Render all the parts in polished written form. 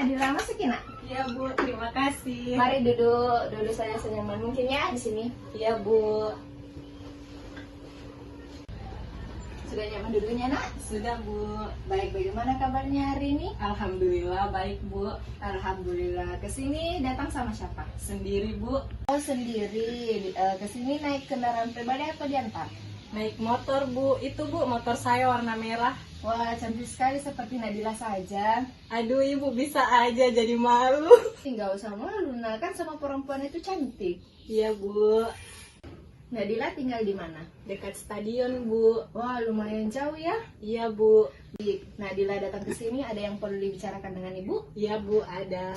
Nadila, masuk ya, Nak? Iya Bu, terima kasih. Mari duduk saja senyaman mungkin ya di sini. Iya Bu. Sudah nyaman duduknya, Nak? Sudah Bu. Baik, bagaimana kabarnya hari ini? Alhamdulillah baik Bu. Alhamdulillah. Kesini datang sama siapa? Sendiri Bu. Oh, sendiri. Kesini naik kendaraan pribadi apa diantar? Naik motor Bu. Itu Bu, motor saya warna merah. Wah, cantik sekali seperti Nadila saja. Aduh Ibu, bisa aja jadi malu. Nggak usah malu, nah kan sama perempuan itu cantik. Iya Bu. Nadila tinggal di mana? Dekat stadion Bu. Wah, lumayan jauh ya. Iya Bu. Nadila datang ke sini, ada yang perlu dibicarakan dengan Ibu? Iya Bu, ada.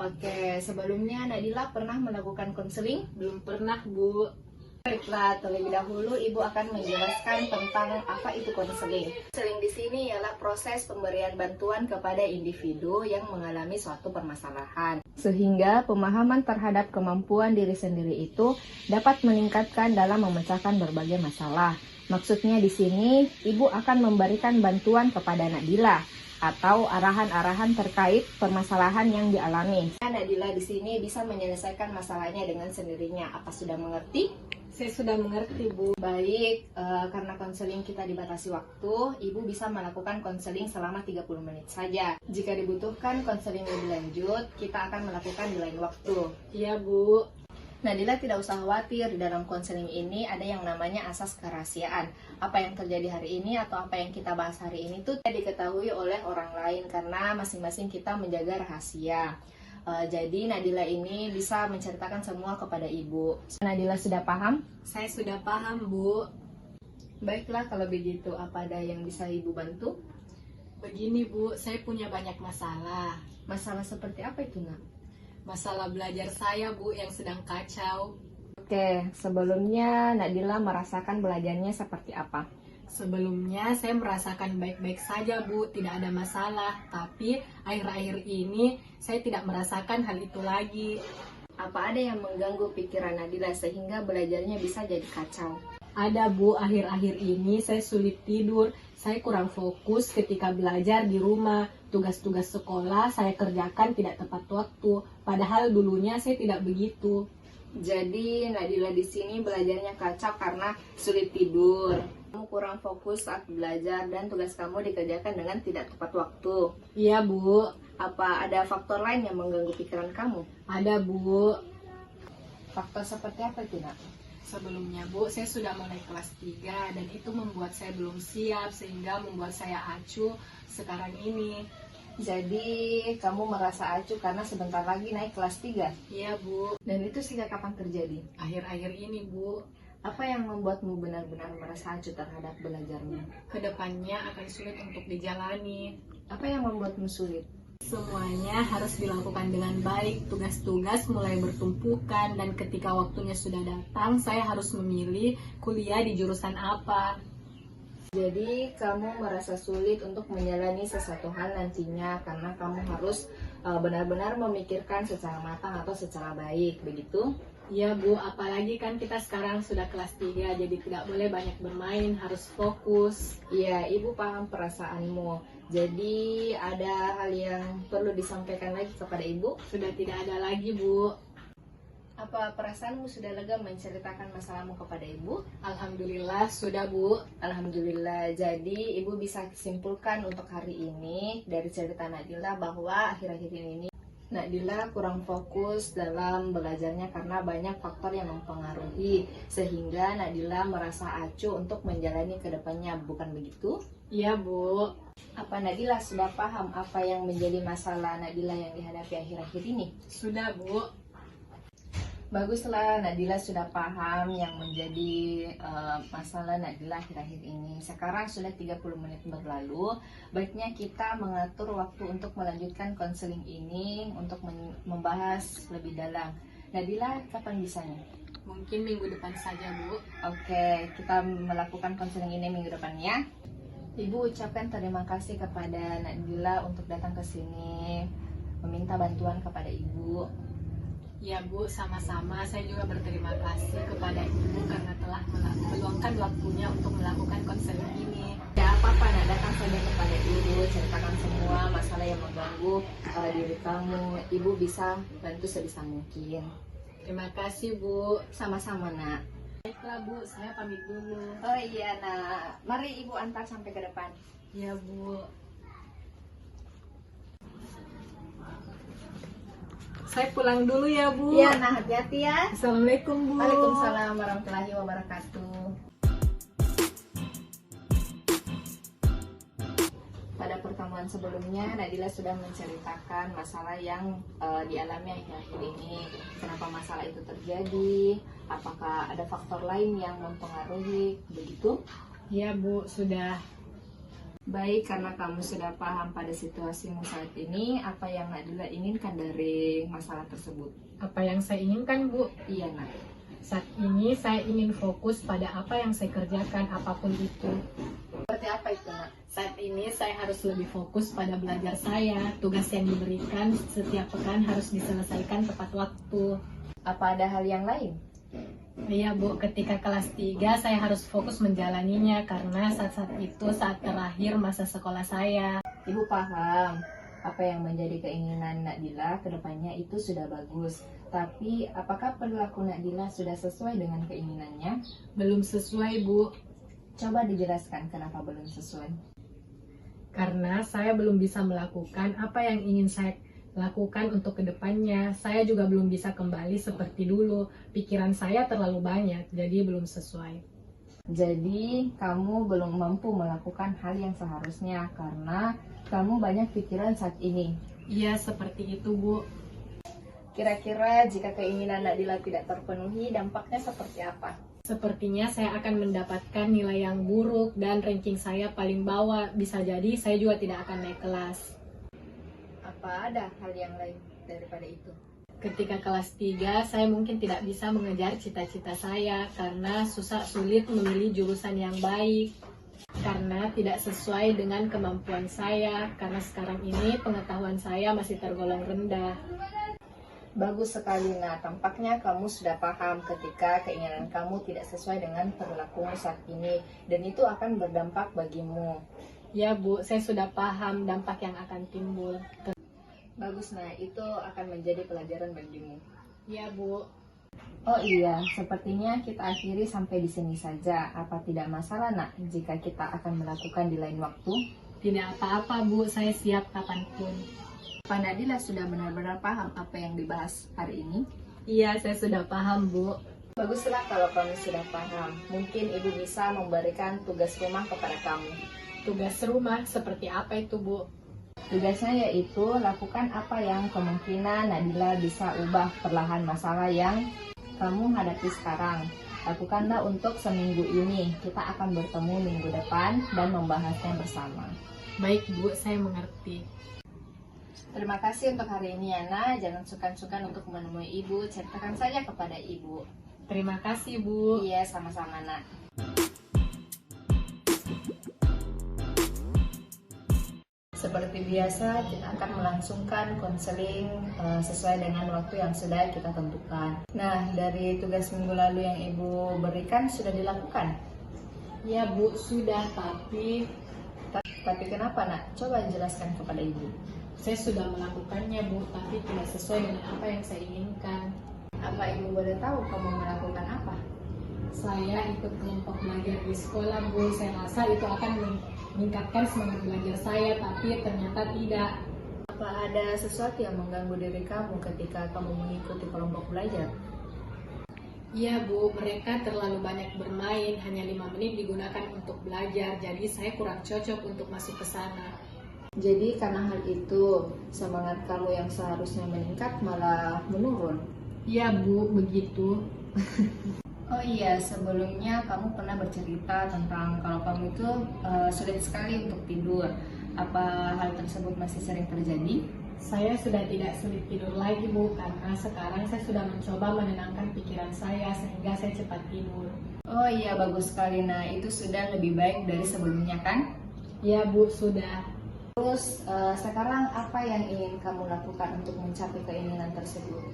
Oke, sebelumnya Nadila pernah melakukan konseling? Belum pernah Bu. Baiklah, terlebih dahulu Ibu akan menjelaskan tentang apa itu konseling. Konseling di sini ialah proses pemberian bantuan kepada individu yang mengalami suatu permasalahan, sehingga pemahaman terhadap kemampuan diri sendiri itu dapat meningkatkan dalam memecahkan berbagai masalah. Maksudnya di sini, Ibu akan memberikan bantuan kepada Nadila atau arahan-arahan terkait permasalahan yang dialami. Nadila di sini bisa menyelesaikan masalahnya dengan sendirinya. Apa sudah mengerti? Saya sudah mengerti Bu. Baik, karena konseling kita dibatasi waktu, Ibu bisa melakukan konseling selama 30 menit saja. Jika dibutuhkan konseling lebih lanjut, kita akan melakukan di lain waktu. Iya Bu. Nadila tidak usah khawatir, di dalam konseling ini ada yang namanya asas kerahasiaan. Apa yang terjadi hari ini atau apa yang kita bahas hari ini tuh tidak diketahui oleh orang lain karena masing-masing kita menjaga rahasia. Jadi Nadila ini bisa menceritakan semua kepada Ibu. Nadila sudah paham? Saya sudah paham Bu. Baiklah kalau begitu, apa ada yang bisa Ibu bantu? Begini Bu, saya punya banyak masalah. Masalah seperti apa itu, Nak? Masalah belajar saya Bu yang sedang kacau. Oke, sebelumnya Nadila merasakan belajarnya seperti apa? Sebelumnya saya merasakan baik-baik saja Bu, tidak ada masalah. Tapi akhir-akhir ini saya tidak merasakan hal itu lagi. Apa ada yang mengganggu pikiran Nadila sehingga belajarnya bisa jadi kacau? Ada Bu, akhir-akhir ini saya sulit tidur. Saya kurang fokus ketika belajar di rumah. Tugas-tugas sekolah saya kerjakan tidak tepat waktu. Padahal dulunya saya tidak begitu. Jadi Nadila di sini belajarnya kacau karena sulit tidur. Kamu kurang fokus saat belajar dan tugas kamu dikerjakan dengan tidak tepat waktu. Iya Bu. Apa ada faktor lain yang mengganggu pikiran kamu? Ada Bu. Faktor seperti apa itu, Nak? Sebelumnya Bu, saya sudah mulai kelas 3 dan itu membuat saya belum siap sehingga membuat saya acuh sekarang ini. Jadi kamu merasa acuh karena sebentar lagi naik kelas 3? Iya Bu. Dan itu sejak kapan terjadi? Akhir-akhir ini Bu. Apa yang membuatmu benar-benar merasa acuh terhadap belajarmu? Kedepannya akan sulit untuk dijalani. Apa yang membuatmu sulit? Semuanya harus dilakukan dengan baik, tugas-tugas mulai bertumpukan dan ketika waktunya sudah datang, saya harus memilih kuliah di jurusan apa. Jadi kamu merasa sulit untuk menjalani sesuatu hal nantinya karena kamu harus benar-benar memikirkan secara matang atau secara baik, begitu? Iya Bu, apalagi kan kita sekarang sudah kelas 3, jadi tidak boleh banyak bermain, harus fokus. Iya, Ibu paham perasaanmu. Jadi ada hal yang perlu disampaikan lagi kepada Ibu? Sudah tidak ada lagi Bu. Apa perasaanmu sudah lega menceritakan masalahmu kepada Ibu? Alhamdulillah sudah Bu. Alhamdulillah. Jadi Ibu bisa simpulkan untuk hari ini dari cerita Nadila bahwa akhir-akhir ini Nadila kurang fokus dalam belajarnya karena banyak faktor yang mempengaruhi sehingga Nadila merasa acuh untuk menjalani kedepannya, bukan begitu? Iya Bu. Apa Nadila sudah paham apa yang menjadi masalah Nadila yang dihadapi akhir-akhir ini? Sudah Bu. Baguslah, Nadila sudah paham yang menjadi masalah Nadila akhir-akhir ini. Sekarang sudah 30 menit berlalu. Baiknya kita mengatur waktu untuk melanjutkan konseling ini untuk membahas lebih dalam. Nadila, kapan bisanya? Mungkin minggu depan saja Bu. Oke, kita melakukan konseling ini minggu depan ya. Ibu ucapkan terima kasih kepada Nadila untuk datang ke sini meminta bantuan kepada Ibu. Ya Bu, sama-sama. Saya juga berterima kasih kepada Ibu karena telah meluangkan waktunya untuk melakukan konseling ini. Ya apa-apa, datang saja kepada Ibu, ceritakan semua masalah yang mengganggu mengganggu diri kamu. Ibu bisa bantu sebisa mungkin. Terima kasih Bu. Sama-sama nak. Baiklah Bu, saya pamit dulu. Oh iya nak, mari ibu antar sampai ke depan. Ya Bu. Saya pulang dulu ya Bu. Iya nah, hati-hati ya. Assalamualaikum Bu. Waalaikumsalam warahmatullahi wabarakatuh. Pada pertemuan sebelumnya, Nadila sudah menceritakan masalah yang dialami akhir-akhir ini. Kenapa masalah itu terjadi? Apakah ada faktor lain yang mempengaruhi? Begitu? Ya Bu, sudah. Baik, karena kamu sudah paham pada situasimu saat ini, apa yang Nadila inginkan dari masalah tersebut? Apa yang saya inginkan Bu? Iya nak. Saat ini saya ingin fokus pada apa yang saya kerjakan, apapun itu. Seperti apa itu nak? Saat ini saya harus lebih fokus pada belajar saya. Tugas yang diberikan setiap pekan harus diselesaikan tepat waktu. Apa ada hal yang lain? Iya Bu, ketika kelas 3 saya harus fokus menjalaninya karena saat-saat itu saat terakhir masa sekolah saya. Ibu paham apa yang menjadi keinginan Nadila ke depannya itu sudah bagus. Tapi apakah perilaku Nadila sudah sesuai dengan keinginannya? Belum sesuai Bu, Coba dijelaskan kenapa belum sesuai. karena saya belum bisa melakukan apa yang ingin saya lakukan untuk kedepannya. Saya juga belum bisa kembali seperti dulu. Pikiran saya terlalu banyak, jadi belum sesuai. Jadi kamu belum mampu melakukan hal yang seharusnya karena kamu banyak pikiran saat ini. Iya, seperti itu Bu. Kira-kira jika keinginan Nadila tidak terpenuhi, dampaknya seperti apa? Sepertinya saya akan mendapatkan nilai yang buruk dan ranking saya paling bawah. Bisa jadi saya juga tidak akan naik kelas. Apa ada hal yang lain daripada itu? Ketika kelas 3, saya mungkin tidak bisa mengejar cita-cita saya karena sulit memilih jurusan yang baik. Karena tidak sesuai dengan kemampuan saya, karena sekarang ini pengetahuan saya masih tergolong rendah. Bagus sekali, nah tampaknya kamu sudah paham ketika keinginan kamu tidak sesuai dengan perilakumu saat ini dan itu akan berdampak bagimu. Ya Bu, saya sudah paham dampak yang akan timbul. Bagus, nah itu akan menjadi pelajaran bagimu. Ya Bu. Oh iya, sepertinya kita akhiri sampai di sini saja. Apa tidak masalah nak jika kita akan melakukan di lain waktu? Tidak apa-apa Bu, saya siap kapanpun. Pak Nadila sudah benar-benar paham apa yang dibahas hari ini? Iya, saya sudah paham Bu. Baguslah kalau kamu sudah paham. Mungkin ibu bisa memberikan tugas rumah kepada kamu. Tugas rumah seperti apa itu Bu? Tugasnya yaitu lakukan apa yang kemungkinan Nadila bisa ubah perlahan masalah yang kamu hadapi sekarang. Lakukanlah untuk seminggu ini. Kita akan bertemu minggu depan dan membahasnya bersama. Baik Bu, saya mengerti. Terima kasih untuk hari ini Yana. Jangan sungkan-sungkan untuk menemui ibu. Ceritakan saja kepada ibu. Terima kasih Bu. Iya, sama-sama nak. Seperti biasa, kita akan melangsungkan konseling sesuai dengan waktu yang sudah kita tentukan. Nah, dari tugas minggu lalu yang ibu berikan sudah dilakukan? Ya Bu, sudah, tapi Tapi kenapa nak? Coba jelaskan kepada ibu. saya sudah melakukannya Bu, tapi tidak sesuai dengan apa yang saya inginkan. Apa ibu boleh tahu kamu melakukan apa? Saya ikut kelompok belajar di sekolah Bu, saya rasa itu akan meningkatkan semangat belajar saya, tapi ternyata tidak. Apa ada sesuatu yang mengganggu diri kamu ketika kamu mengikuti kelompok belajar? Iya Bu, mereka terlalu banyak bermain, hanya 5 menit digunakan untuk belajar, jadi saya kurang cocok untuk masuk ke sana. Jadi karena hal itu, semangat kamu yang seharusnya meningkat malah menurun. Iya Bu, begitu. Oh iya, sebelumnya kamu pernah bercerita tentang kalau kamu itu sulit sekali untuk tidur. Apa hal tersebut masih sering terjadi? Saya sudah tidak sulit tidur lagi Bu, karena sekarang saya sudah mencoba menenangkan pikiran saya sehingga saya cepat tidur. Oh iya, bagus sekali. Nah, itu sudah lebih baik dari sebelumnya kan? Iya Bu, sudah. Terus sekarang apa yang ingin kamu lakukan untuk mencapai keinginan tersebut?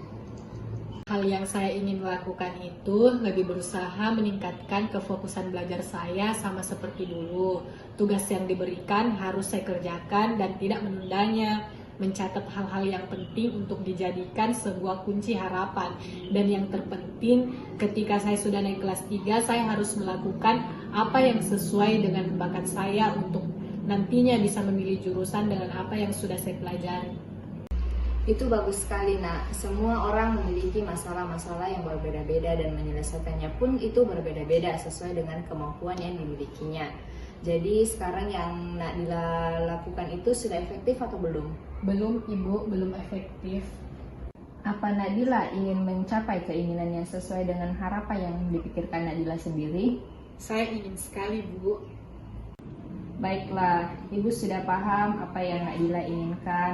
Hal yang saya ingin lakukan itu lebih berusaha meningkatkan kefokusan belajar saya sama seperti dulu. Tugas yang diberikan harus saya kerjakan dan tidak menundanya. mencatat hal-hal yang penting untuk dijadikan sebuah kunci harapan. Dan yang terpenting, ketika saya sudah naik kelas 3, saya harus melakukan apa yang sesuai dengan bakat saya untuk nantinya bisa memilih jurusan dengan apa yang sudah saya pelajari. Itu bagus sekali, Nak. Semua orang memiliki masalah-masalah yang berbeda-beda dan menyelesaikannya pun itu berbeda-beda sesuai dengan kemampuan yang dimilikinya. Jadi sekarang yang Nak Dila lakukan itu sudah efektif atau belum? Belum, Ibu, belum efektif. Apa Nak Dila ingin mencapai keinginan yang sesuai dengan harapan yang dipikirkan Nak Dila sendiri? Saya ingin sekali, Bu. Baiklah, Ibu sudah paham apa yang Nak Dila inginkan.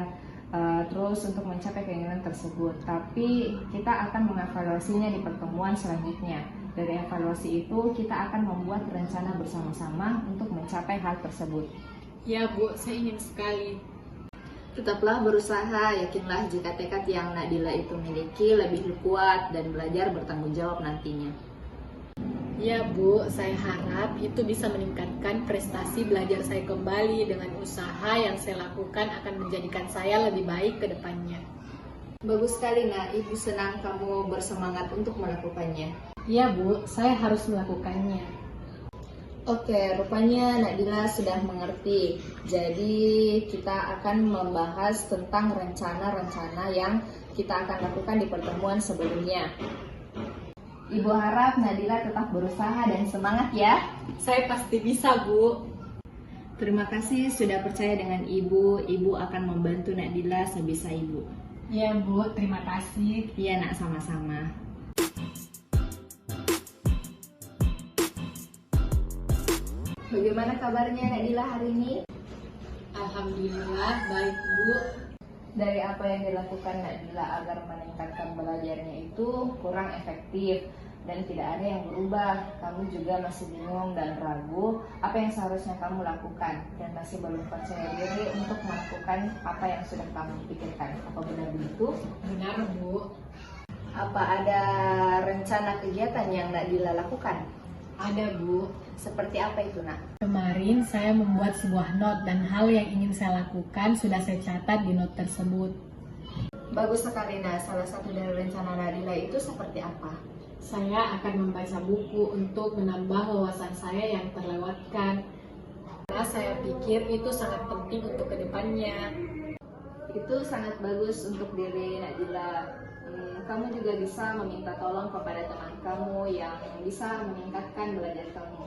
Terus untuk mencapai keinginan tersebut, tapi kita akan mengevaluasinya di pertemuan selanjutnya. Dari evaluasi itu kita akan membuat rencana bersama-sama untuk mencapai hal tersebut. Ya, Bu, saya ingin sekali. Tetaplah berusaha, yakinlah jika tekad yang Nak Dila itu miliki lebih kuat dan belajar bertanggung jawab nantinya. Ya, Bu, saya harap itu bisa meningkatkan prestasi belajar saya kembali. Dengan usaha yang saya lakukan akan menjadikan saya lebih baik ke depannya. Bagus sekali, Nak. Ibu senang kamu bersemangat untuk melakukannya. Ya, Bu, saya harus melakukannya. Oke, rupanya Nak Dila sudah mengerti. Jadi kita akan membahas tentang rencana-rencana yang kita akan lakukan di pertemuan sebelumnya. Ibu harap Nak Dila tetap berusaha dan semangat ya. Saya pasti bisa, Bu. Terima kasih sudah percaya dengan Ibu. Ibu akan membantu Nak Dila sebisa Ibu. Ya, Bu, terima kasih. Iya, Nak, sama-sama. Bagaimana kabarnya Nak Dila hari ini? Alhamdulillah, baik, Bu. Dari apa yang dilakukan Nak Dila agar meningkatkan belajarnya itu kurang efektif dan tidak ada yang berubah. Kamu juga masih bingung dan ragu apa yang seharusnya kamu lakukan dan masih belum percaya diri untuk melakukan apa yang sudah kamu pikirkan. Apa benar begitu? Benar, Bu. Apa ada rencana kegiatan yang Nak Dila lakukan? Ada, Bu. Seperti apa itu, Nak? Kemarin saya membuat sebuah note dan hal yang ingin saya lakukan sudah saya catat di note tersebut. Bagus sekali, Nak. Salah satu dari rencana Nak Dila itu seperti apa? Saya akan membaca buku untuk menambah wawasan saya yang terlewatkan. Karena saya pikir itu sangat penting untuk kedepannya. Itu sangat bagus untuk diri Nak Dila. Kamu juga bisa meminta tolong kepada teman kamu yang bisa meningkatkan belajar kamu.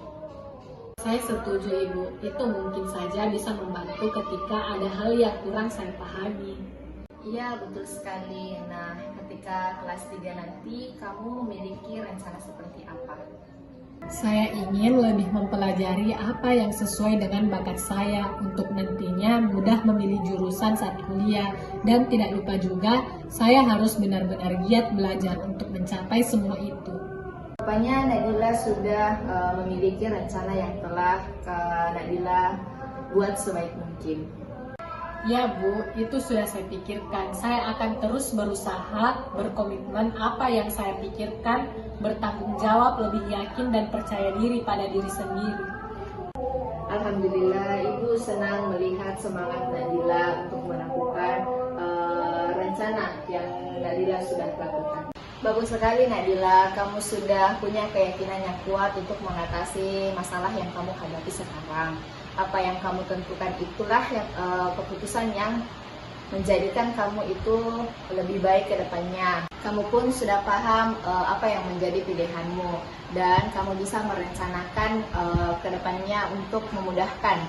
Saya setuju, Ibu. Itu mungkin saja bisa membantu ketika ada hal yang kurang saya pahami. Iya, betul sekali. Nah, ketika kelas 3 nanti, kamu memiliki rencana seperti apa? Saya ingin lebih mempelajari apa yang sesuai dengan bakat saya untuk nantinya mudah memilih jurusan saat kuliah. Dan tidak lupa juga, saya harus benar-benar giat belajar untuk mencapai semua itu. Rupanya Nak Dila sudah memiliki rencana yang telah Nak Dila buat sebaik mungkin. Ya, Bu, itu sudah saya pikirkan. Saya akan terus berusaha, berkomitmen apa yang saya pikirkan, bertanggung jawab, lebih yakin dan percaya diri pada diri sendiri. Alhamdulillah, Ibu senang melihat semangat Nak Dila untuk melakukan rencana yang Nak Dila sudah lakukan. Bagus sekali, Nak Dila, kamu sudah punya keyakinan yang kuat untuk mengatasi masalah yang kamu hadapi sekarang. Apa yang kamu tentukan itulah yang keputusan yang menjadikan kamu itu lebih baik ke depannya. Kamu pun sudah paham apa yang menjadi pilihanmu dan kamu bisa merencanakan ke depannya untuk memudahkan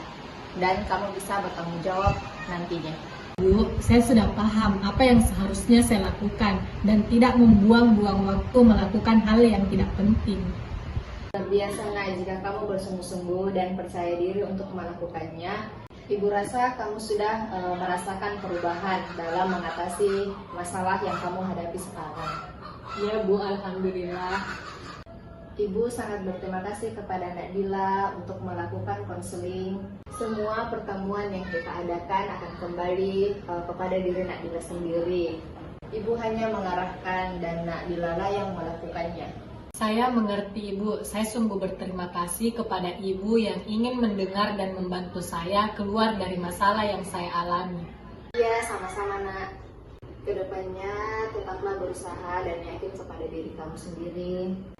dan kamu bisa bertanggung jawab nantinya. Bu, saya sudah paham apa yang seharusnya saya lakukan dan tidak membuang-buang waktu melakukan hal yang tidak penting. Biasanya jika kamu bersungguh-sungguh dan percaya diri untuk melakukannya, Ibu rasa kamu sudah merasakan perubahan dalam mengatasi masalah yang kamu hadapi sekarang. Ya, Bu, alhamdulillah. Ibu sangat berterima kasih kepada Nak Dila untuk melakukan konseling. Semua pertemuan yang kita adakan akan kembali kepada diri Nak Dila sendiri. Ibu hanya mengarahkan dan Nak Dila lah yang melakukannya. Saya mengerti, Ibu. Saya sungguh berterima kasih kepada Ibu yang ingin mendengar dan membantu saya keluar dari masalah yang saya alami. Ya, sama-sama nak. Kedepannya tetaplah berusaha dan yakin kepada diri kamu sendiri.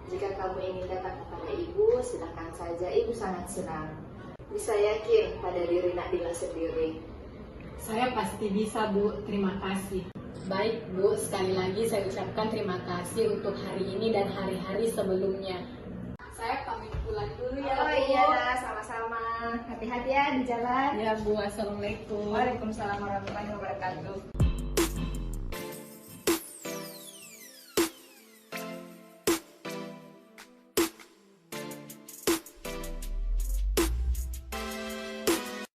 Jika kamu ingin datang kepada ibu, silakan saja. Ibu sangat senang. Bisa yakin pada diri Nadila sendiri. Saya pasti bisa, Bu. Terima kasih. Baik, Bu. Sekali lagi saya ucapkan terima kasih untuk hari ini dan hari-hari sebelumnya. Saya pamit pulang dulu ya, Oh Bu. iya, nah, sama-sama. Hati-hati ya di jalan. Ya, Bu. Assalamualaikum. Waalaikumsalam warahmatullahi wabarakatuh.